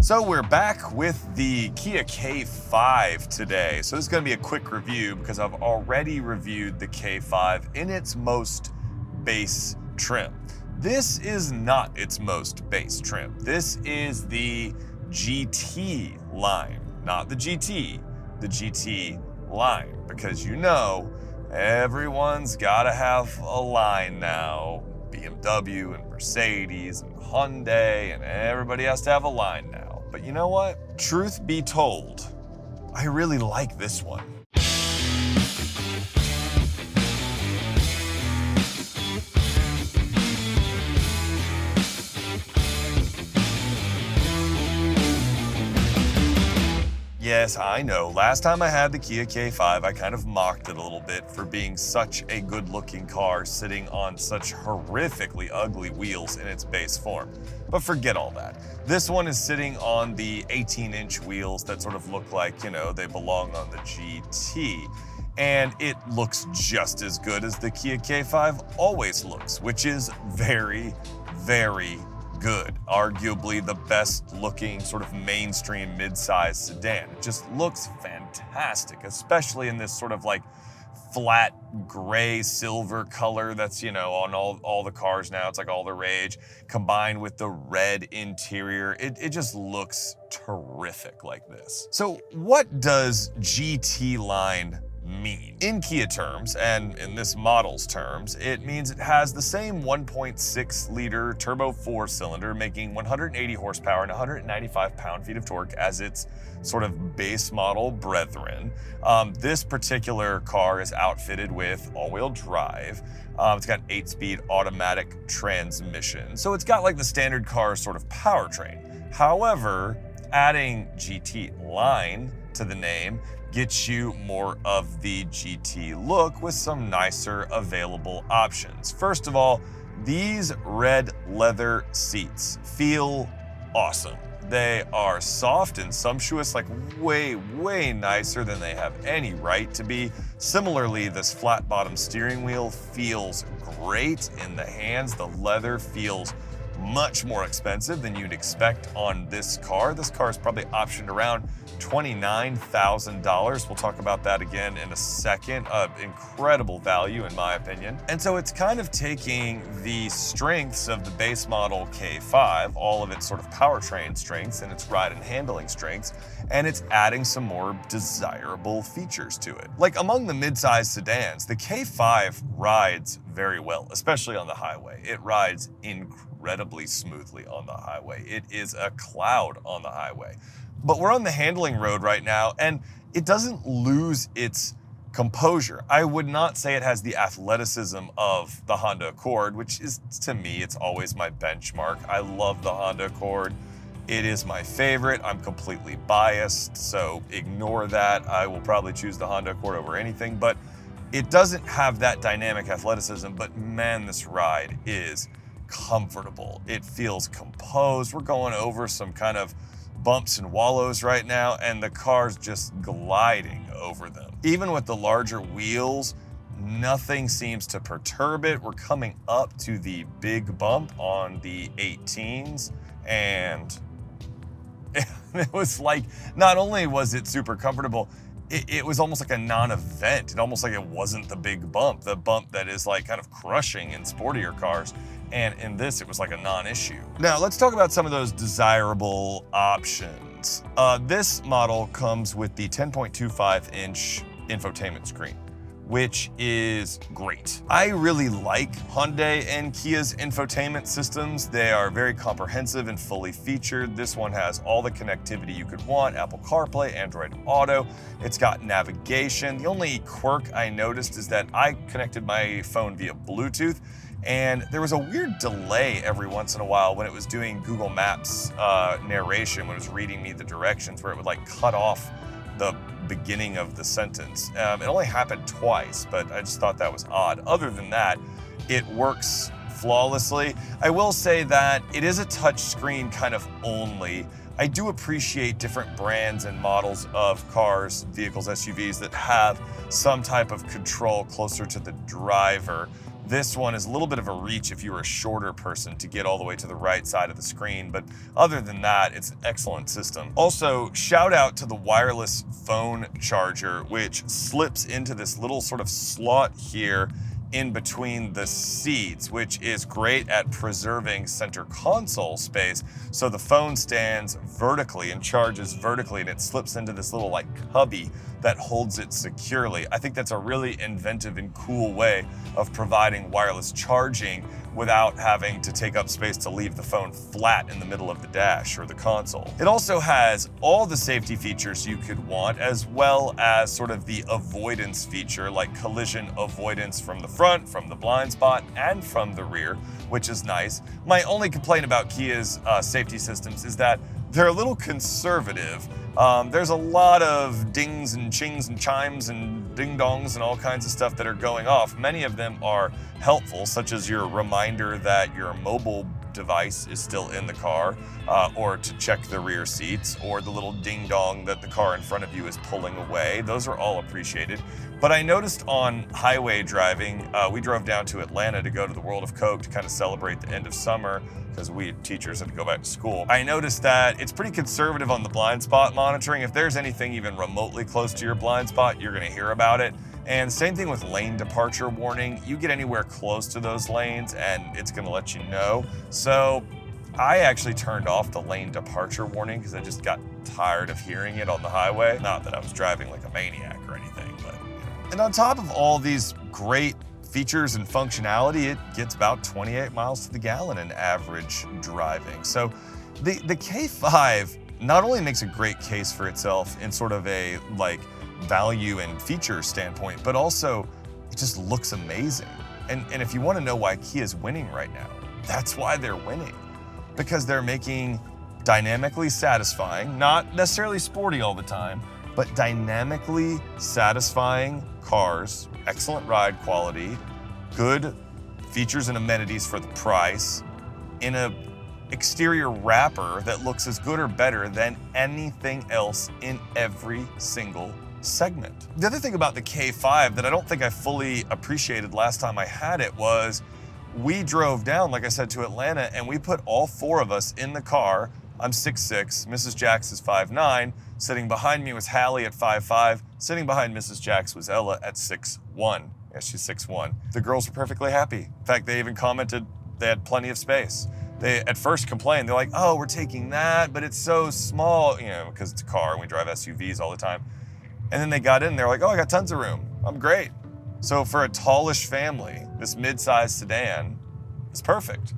So we're back with the Kia K5 today. So this is going to be a quick review because I've already reviewed the K5 in its most base trim. This is not its most base trim. This is the GT line, not the GT line, because you know everyone's got to have a line now. BMW and Mercedes and Hyundai and everybody has to have a line now. But you know what? Truth be told, I really like this one. Yes, I know. Last time I had the Kia K5, I kind of mocked it a little bit for being such a good-looking car sitting on such horrifically ugly wheels in its base form. But forget all that. This one is sitting on the 18-inch wheels that sort of look like, you know, they belong on the GT. And it looks just as good as the Kia K5 always looks, which is very, very good. Arguably the best looking sort of mainstream midsize sedan. It just looks fantastic, especially in this sort of like flat gray silver color that's, you know, on all the cars now. It's like all the rage, combined with the red interior. It just looks terrific like this. So what does GT line mean? In Kia terms, and in this model's terms, it means it has the same 1.6 liter turbo 4-cylinder making 180 horsepower and 195 pound-feet of torque as its sort of base model brethren. This particular car is outfitted with all-wheel drive. It's got 8-speed automatic transmission. So it's got like the standard car sort of powertrain. However, adding GT line to the name gets you more of the GT look with some nicer available options. First of all, these red leather seats feel awesome. They are soft and sumptuous, like way, way nicer than they have any right to be. Similarly, this flat bottom steering wheel feels great in the hands. The leather feels much more expensive than you'd expect on this car. This car is probably optioned around $29,000. We'll talk about that again in a second. Incredible value in my opinion. And so it's kind of taking the strengths of the base model K5, all of its sort of powertrain strengths and its ride and handling strengths, and it's adding some more desirable features to it. Like among the midsize sedans, the K5 rides very well, especially on the highway. It rides incredibly smoothly on the highway. It is a cloud on the highway. But we're on the handling road right now, and it doesn't lose its composure. I would not say it has the athleticism of the Honda Accord, which is, to me, it's always my benchmark. I love the Honda Accord. It is my favorite. I'm completely biased, so ignore that. I will probably choose the Honda Accord over anything, but it doesn't have that dynamic athleticism, but man, this ride is comfortable. It feels composed. We're going over some kind of bumps and wallows right now, and the car's just gliding over them. Even with the larger wheels, nothing seems to perturb it. We're coming up to the big bump on the 18s, and it was like, not only was it super comfortable, it was almost like a non-event. It almost like it wasn't the big bump, the bump that is like kind of crushing in sportier cars. And in this, it was like a non-issue. Now, let's talk about some of those desirable options. This model comes with the 10.25-inch infotainment screen, which is great. I really like Hyundai and Kia's infotainment systems. They are very comprehensive and fully featured. This one has all the connectivity you could want: Apple CarPlay, Android Auto. It's got navigation. The only quirk I noticed is that I connected my phone via Bluetooth, and there was a weird delay every once in a while when it was doing Google Maps narration, when it was reading me the directions, where it would like cut off the beginning of the sentence. It only happened twice, but I just thought that was odd. Other than that, it works flawlessly. I will say that it is a touch screen kind of only. I do appreciate different brands and models of cars, vehicles, SUVs that have some type of control closer to the driver, This one is a little bit of a reach if you're a shorter person to get all the way to the right side of the screen, but other than that, it's an excellent system. Also, shout out to the wireless phone charger, which slips into this little sort of slot here in between the seats, which is great at preserving center console space. So the phone stands vertically and charges vertically, and it slips into this little like cubby that holds it securely. I think that's a really inventive and cool way of providing wireless charging without having to take up space to leave the phone flat in the middle of the dash or the console. It also has all the safety features you could want, as well as sort of the avoidance feature, like collision avoidance from the front, from the blind spot, and from the rear, which is nice. My only complaint about Kia's safety systems is that they're a little conservative. There's a lot of dings and chings and chimes and ding-dongs and all kinds of stuff that are going off. Many of them are helpful, such as your reminder that your mobile device is still in the car, or to check the rear seats, or the little ding-dong that the car in front of you is pulling away. Those are all appreciated. But I noticed on highway driving, we drove down to Atlanta to go to the World of Coke to kind of celebrate the end of summer, because we teachers had to go back to school. I noticed that it's pretty conservative on the blind spot monitoring. If there's anything even remotely close to your blind spot, you're gonna hear about it. And same thing with lane departure warning. You get anywhere close to those lanes and it's gonna let you know. So I actually turned off the lane departure warning because I just got tired of hearing it on the highway. Not that I was driving like a maniac or anything, but you know. And on top of all these great features and functionality, it gets about 28 miles to the gallon in average driving. So the K5 not only makes a great case for itself in sort of a like value and feature standpoint, but also it just looks amazing. And if you want to know why Kia is winning right now, that's why they're winning. Because they're making dynamically satisfying, not necessarily sporty all the time, but dynamically satisfying cars, excellent ride quality, good features and amenities for the price, in a exterior wrapper that looks as good or better than anything else in every single segment. The other thing about the K5 that I don't think I fully appreciated last time I had it was we drove down, like I said, to Atlanta, and we put all four of us in the car. I'm 6'6", Mrs. Jax is 5'9", sitting behind me was Hallie at 5'5", sitting behind Mrs. Jax was Ella at 6'1". Yeah, she's 6'1". The girls were perfectly happy. In fact, they even commented they had plenty of space. They at first complained, they're like, oh, we're taking that, but it's so small, you know, because it's a car and we drive SUVs all the time. And then they got in, they're like, oh, I got tons of room. I'm great. So for a tallish family, this midsize sedan is perfect.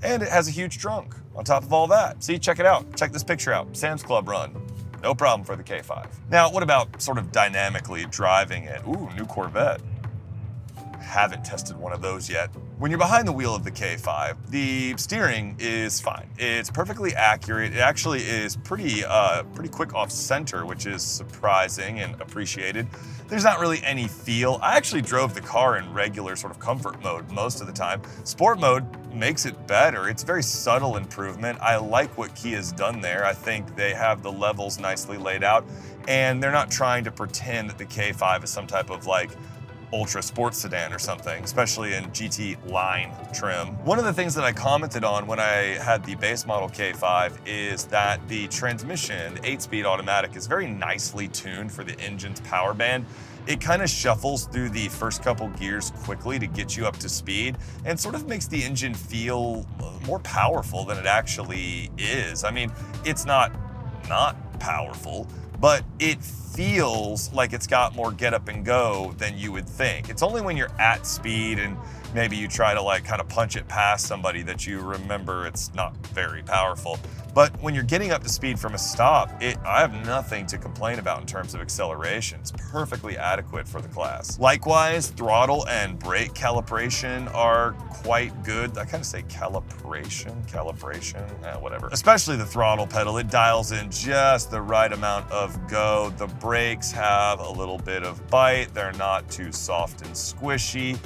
And it has a huge trunk on top of all that. See, check it out. Check this picture out. Sam's Club run. No problem for the K5. Now, what about sort of dynamically driving it? Ooh, new Corvette. Haven't tested one of those yet. When you're behind the wheel of the K5, the steering is fine. It's perfectly accurate. It actually is pretty quick off center, which is surprising and appreciated. There's not really any feel. I actually drove the car in regular sort of comfort mode most of the time. Sport mode makes it better. It's a very subtle improvement. I like what Kia's done there. I think they have the levels nicely laid out, and they're not trying to pretend that the K5 is some type of like ultra sports sedan or something, especially in GT line trim. One of the things that I commented on when I had the base model K5 is that the transmission, the 8-speed automatic, is very nicely tuned for the engine's power band. It kind of shuffles through the first couple gears quickly to get you up to speed and sort of makes the engine feel more powerful than it actually is. I mean, it's not powerful, but it feels like it's got more get up and go than you would think. It's only when you're at speed and maybe you try to like kind of punch it past somebody that you remember it's not very powerful. But when you're getting up to speed from a stop, I have nothing to complain about in terms of acceleration. It's perfectly adequate for the class. Likewise, throttle and brake calibration are quite good. I kind of say calibration, whatever. Especially the throttle pedal, it dials in just the right amount of go. The brakes have a little bit of bite. They're not too soft and squishy.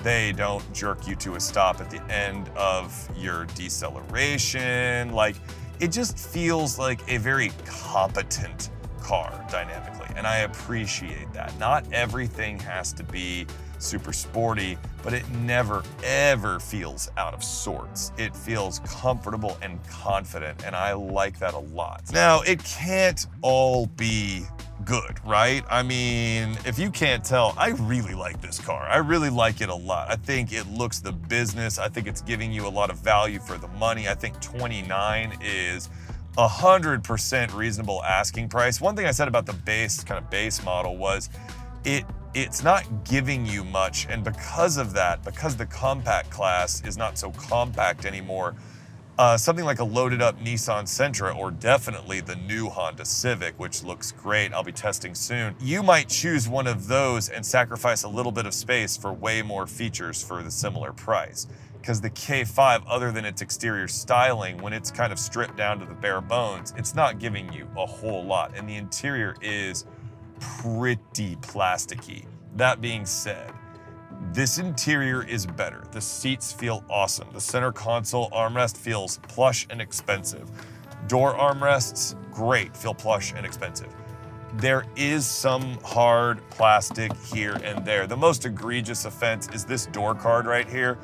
They don't jerk you to a stop at the end of your deceleration. Like, it just feels like a very competent car dynamically. and I appreciate that. Not everything has to be super sporty, but it never ever feels out of sorts. It feels comfortable and confident, and I like that a lot. Now, it can't all be good, right? I mean, if you can't tell, I really like this car. I really like it a lot. I think it looks the business. I think it's giving you a lot of value for the money. I think 29 is 100% reasonable asking price. One thing I said about the base model was it's not giving you much, and because of that, because the compact class is not so compact anymore, something like a loaded up Nissan Sentra, or definitely the new Honda Civic, which looks great, I'll be testing soon, you might choose one of those and sacrifice a little bit of space for way more features for the similar price. Because the K5, other than its exterior styling, when it's kind of stripped down to the bare bones, it's not giving you a whole lot, and the interior is pretty plasticky. That being said, this interior is better. The seats feel awesome. The center console armrest feels plush and expensive. Door armrests, great, feel plush and expensive. There is some hard plastic here and there. The most egregious offense is this door card right here.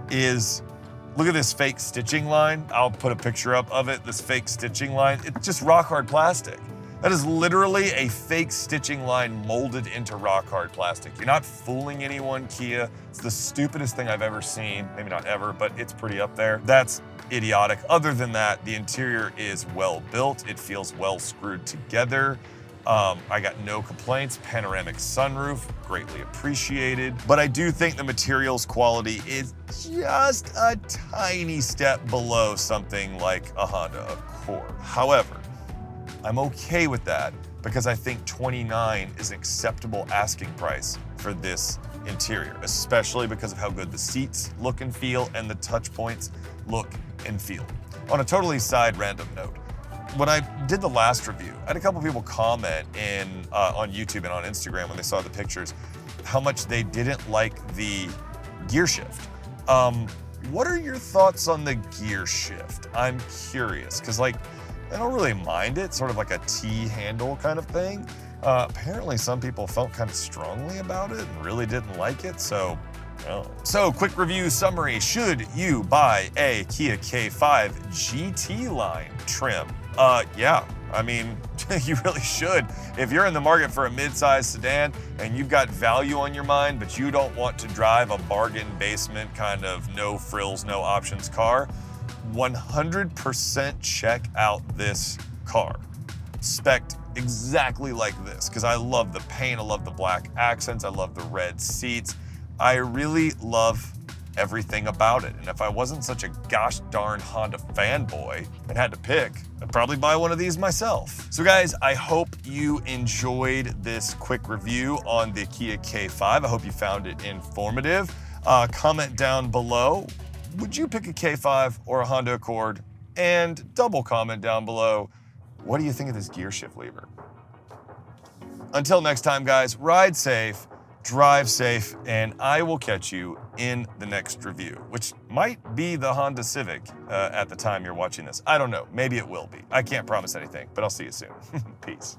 Look at this fake stitching line. I'll put a picture up of it, this fake stitching line. It's just rock hard plastic. That is literally a fake stitching line molded into rock hard plastic. You're not fooling anyone, Kia. It's the stupidest thing I've ever seen. Maybe not ever, but it's pretty up there. That's idiotic. Other than that, the interior is well built. It feels well screwed together. I got no complaints. Panoramic sunroof, greatly appreciated. But I do think the materials quality is just a tiny step below something like a Honda Accord. However, I'm okay with that because I think 29 is an acceptable asking price for this interior, especially because of how good the seats look and feel and the touch points look and feel. On a totally side random note, when I did the last review, I had a couple people comment on YouTube and on Instagram when they saw the pictures, how much they didn't like the gear shift. What are your thoughts on the gear shift? I'm curious, because I don't really mind it, sort of like a T-handle kind of thing. Apparently some people felt kind of strongly about it and really didn't like it, so So, quick review summary. Should you buy a Kia K5 GT line trim? Yeah, I mean, you really should. If you're in the market for a midsize sedan and you've got value on your mind, but you don't want to drive a bargain basement kind of no frills, no options car, 100% check out this car. Spec'd exactly like this, because I love the paint, I love the black accents, I love the red seats. I really love everything about it. And if I wasn't such a gosh darn Honda fanboy and had to pick, I'd probably buy one of these myself. So guys, I hope you enjoyed this quick review on the Kia K5. I hope you found it informative. Comment down below, would you pick a K5 or a Honda Accord? And double comment down below, what do you think of this gear shift lever? Until next time guys, ride safe, drive safe, and I will catch you in the next review, which might be the Honda Civic at the time you're watching this. I don't know, maybe it will be. I can't promise anything, but I'll see you soon. Peace.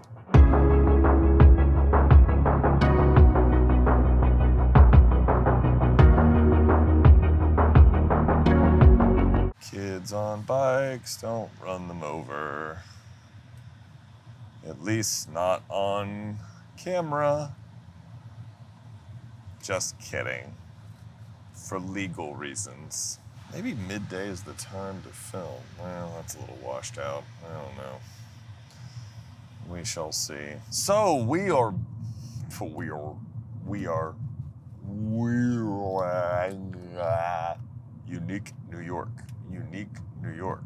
Kids on bikes, don't run them over. At least not on camera. Just kidding. For legal reasons. Maybe midday is the time to film. Well, that's a little washed out. I don't know. We shall see. So we are Unique New York. Unique New York.